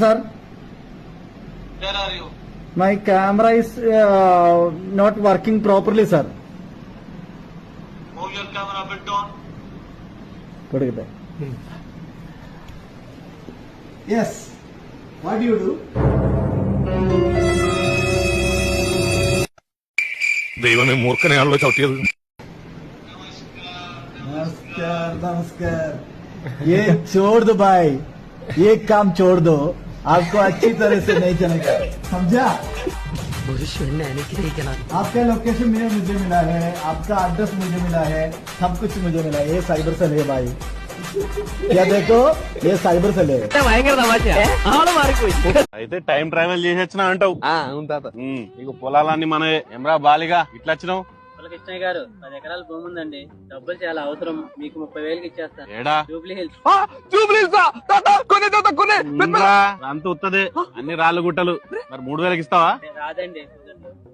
sir. Where are you? My camera is not working properly, sir. Move your camera a bit down. Put it there. Yes. What do you do? ദൈവമേ മൂർഖനെ ആണല്ലോ ചവിട്ടിയത്. नमस्कार नमस्कार. ये छोड़ दो भाई, ये काम छोड़ दो, आपको अच्छी तरह से नहीं चलेगा, समझा? आपका लोकेशन मुझे मिला है, आपका एड्रेस मुझे मिला है, सब कुछ मुझे मिला है. ये साइबर सेल है भाई. क्या देखो, ये साइबर सेल है. అయితే టైం ట్రావెల్ చేసి వచ్చినా అంటావు. నీకు పొలాలన్నీ మన ఎమ్రా బాలిగా ఇట్లా వచ్చినావు. కృష్ణయ్య గారు 10 ఎకరాల భూమి ఉందండి, డబ్బులు చాలా అవసరం, మీకు 30,000 ఇచ్చేస్తాను. ఏడా జూబ్లీ హిల్స్. అంత ఉత్తదే, అన్ని రాళ్ళు గుట్టలు. మరి 3,000 ఇస్తావా? రాదండి,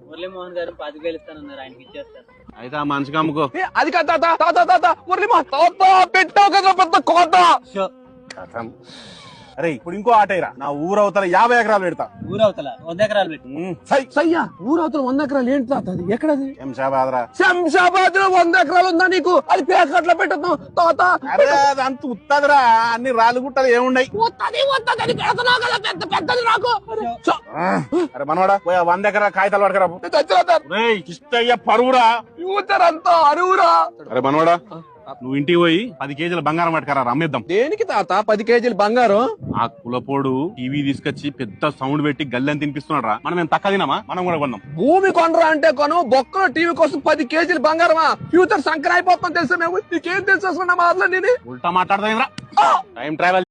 మురళీమోహన్ గారు 25,000 ఇస్తానన్నారు, ఆయనకి ఇచ్చేస్తాను. అయితే ఆ మనిషికి అమ్ముకో. అది కాదు మురళీమోహన్ పెట్టావు కదా పెద్ద కోట. అరే ఇప్పుడు ఇంకో ఆటైరా, నా ఊరవతల 50 ఎకరాలు పెడతా. ఊరవతల 100 ఎకరాలు పెట్టి. సయ్యా ఊరవతల 100 ఎకరాలు ఏంటి తాత? అది ఎక్కడది? శంషాబాద్ లో 100 ఎకరాలు ఉందా నీకు? అది పేకట్ల పెట్టదు తాత. అరే అది అంత ఉత్తదిరా, అన్ని రాళ్ళు గుట్టలు ఏముండయి. పెడుతున్నావు కదా పెద్ద పెద్దది నాకు. అరే మనవాడా పోయి 100 ఎకరాల కాగితాలు పడకరా. ఇష్టయ్య పరువురా, యూతరంతా అరువురా. అరే మనవాడా నువ్వు ఇంటికి పోయి 10 కేజీల బంగారం పట్టుకరా, అమ్మేద్దాం. దేనికి తాత 10 కేజీలు బంగారం? ఆ కులపోడు టీవీ తీసుకొచ్చి పెద్ద సౌండ్ పెట్టి గల్లని తినిపిస్తున్నాడు రా. మనం ఏం తక్కువ తినామా? మనం కూడా కొన్నాం. భూమి కొనరా అంటే కొను, బొక్కలో టీవీ కోసం 10 కేజీలు బంగారమా? ఫ్యూచర్ సంకర అయిపోతాం తెలుసా? మేము నీకేం తెలుసు మాటలు? నేను ఉల్టా మాట్లాడదా టైం ట్రావెల్.